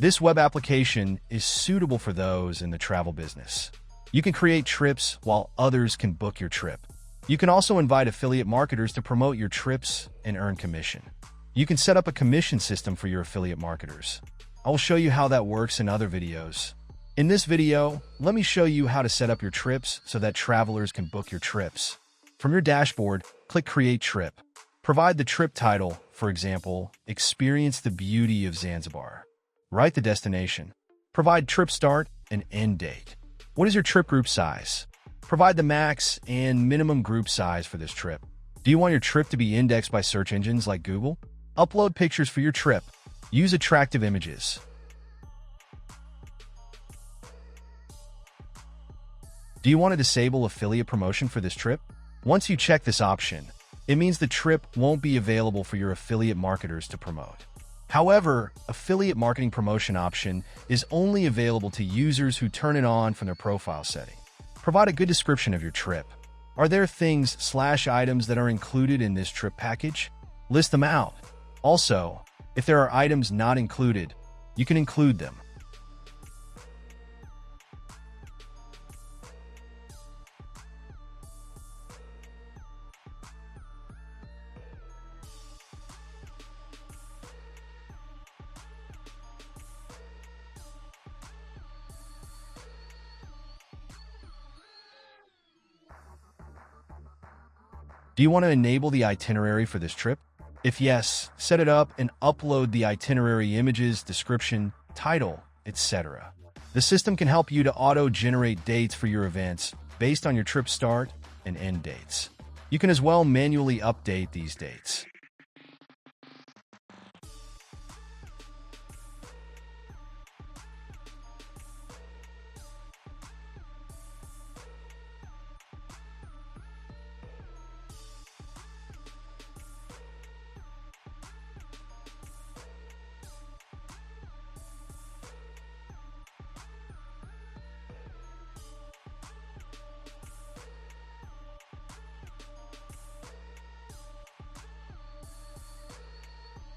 This web application is suitable for those in the travel business. You can create trips while others can book your trip. You can also invite affiliate marketers to promote your trips and earn commission. You can set up a commission system for your affiliate marketers. I will show you how that works in other videos. In this video, let me show you how to set up your trips so that travelers can book your trips. From your dashboard, click Create Trip. Provide the trip title, for example, Experience the Beauty of Zanzibar. Write the destination. Provide trip start and end date. What is your trip group size? Provide the max and minimum group size for this trip. Do you want your trip to be indexed by search engines like Google? Upload pictures for your trip. Use attractive images. Do you want to disable affiliate promotion for this trip? Once you check this option, it means the trip won't be available for your affiliate marketers to promote. However, affiliate marketing promotion option is only available to users who turn it on from their profile setting. Provide a good description of your trip. Are there things/items that are included in this trip package? List them out. Also, if there are items not included, you can include them. Do you want to enable the itinerary for this trip? If yes, set it up and upload the itinerary images, description, title, etc. The system can help you to auto-generate dates for your events based on your trip start and end dates. You can as well manually update these dates.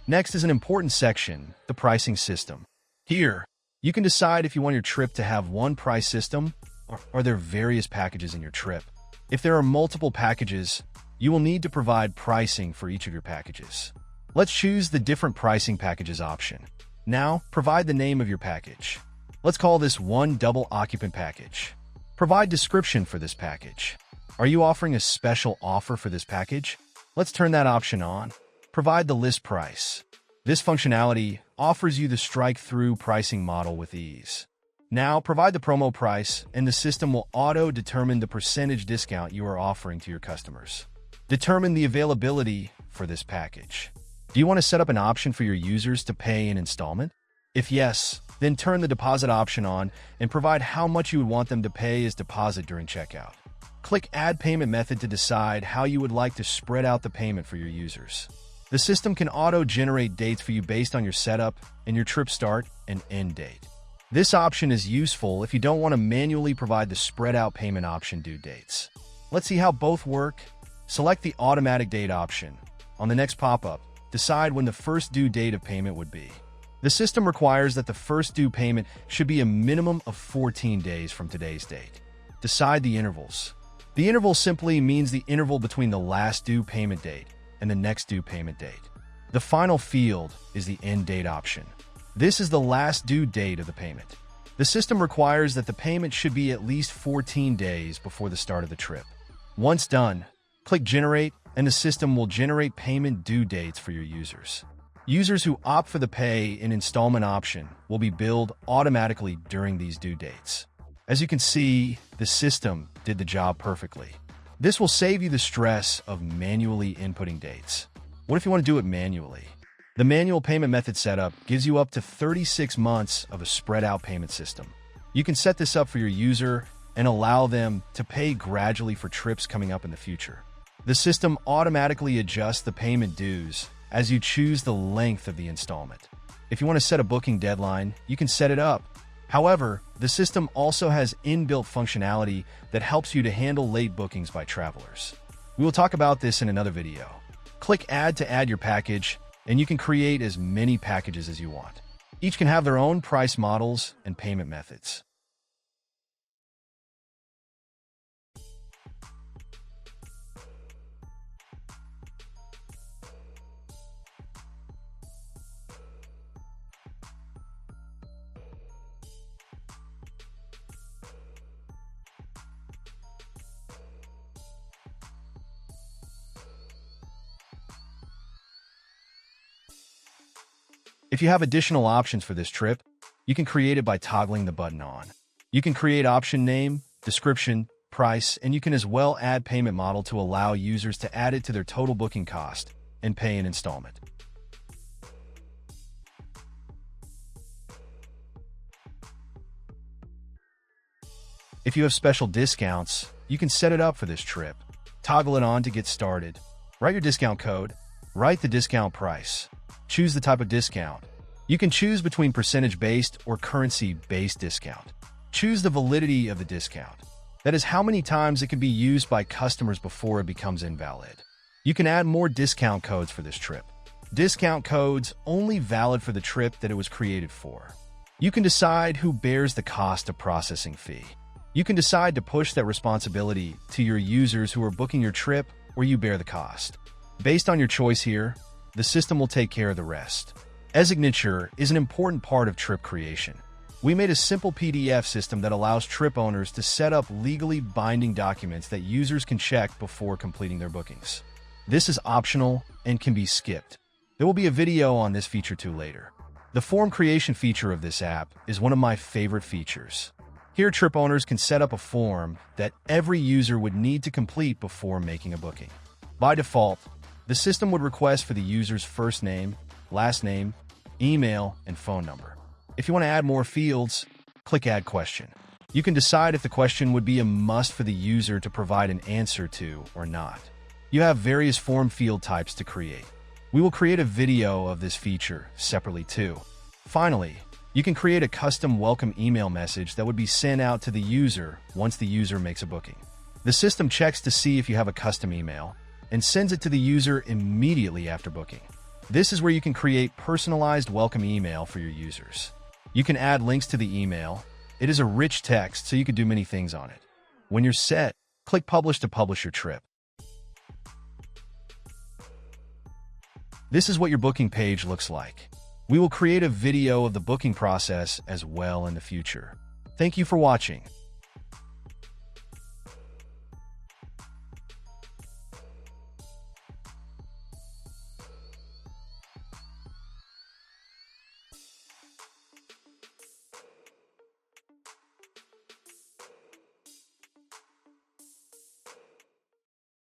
Next is an important section, the pricing system. Here, you can decide if you want your trip to have one price system or are there various packages in your trip. If there are multiple packages, you will need to provide pricing for each of your packages. Let's choose the different pricing packages option. Now, provide the name of your package. Let's call this one double occupant package. Provide description for this package. Are you offering a special offer for this package? Let's turn that option on. Provide the list price. This functionality offers you the strike-through pricing model with ease. Now, provide the promo price, and the system will auto-determine the percentage discount you are offering to your customers. Determine the availability for this package. Do you want to set up an option for your users to pay in installment? If yes, then turn the deposit option on and provide how much you would want them to pay as deposit during checkout. Click Add Payment Method to decide how you would like to spread out the payment for your users. The system can auto-generate dates for you based on your setup and your trip start and end date. This option is useful if you don't want to manually provide the spread-out payment option due dates. Let's see how both work. Select the automatic date option. On the next pop-up, decide when the first due date of payment would be. The system requires that the first due payment should be a minimum of 14 days from today's date. Decide the intervals. The interval simply means the interval between the last due payment date and the next due payment date. The final field is the end date option. This is the last due date of the payment. The system requires that the payment should be at least 14 days before the start of the trip. Once done, click Generate, and the system will generate payment due dates for your users. Users who opt for the pay in installment option will be billed automatically during these due dates. As you can see, the system did the job perfectly. This will save you the stress of manually inputting dates. What if you want to do it manually? The manual payment method setup gives you up to 36 months of a spread-out payment system. You can set this up for your user and allow them to pay gradually for trips coming up in the future. The system automatically adjusts the payment dues as you choose the length of the installment. If you want to set a booking deadline, you can set it up. However, the system also has inbuilt functionality that helps you to handle late bookings by travelers. We will talk about this in another video. Click Add to add your package, and you can create as many packages as you want. Each can have their own price models and payment methods. If you have additional options for this trip, you can create it by toggling the button on. You can create option name, description, price, and you can as well add payment model to allow users to add it to their total booking cost and pay an installment. If you have special discounts, you can set it up for this trip. Toggle it on to get started. Write your discount code. Write the discount price. Choose the type of discount. You can choose between percentage-based or currency-based discount. Choose the validity of the discount. That is how many times it can be used by customers before it becomes invalid. You can add more discount codes for this trip. Discount codes only valid for the trip that it was created for. You can decide who bears the cost of processing fee. You can decide to push that responsibility to your users who are booking your trip, or you bear the cost. Based on your choice here, the system will take care of the rest. E-signature is an important part of trip creation. We made a simple PDF system that allows trip owners to set up legally binding documents that users can check before completing their bookings. This is optional and can be skipped. There will be a video on this feature too later. The form creation feature of this app is one of my favorite features. Here, trip owners can set up a form that every user would need to complete before making a booking. By default, the system would request for the user's first name, last name, email, and phone number. If you want to add more fields, click Add Question. You can decide if the question would be a must for the user to provide an answer to or not. You have various form field types to create. We will create a video of this feature separately too. Finally, you can create a custom welcome email message that would be sent out to the user once the user makes a booking. The system checks to see if you have a custom email and sends it to the user immediately after booking. This is where you can create personalized welcome email for your users. You can add links to the email. It is a rich text, so you can do many things on it. When you're set, click Publish to publish your trip. This is what your booking page looks like. We will create a video of the booking process as well in the future. Thank you for watching.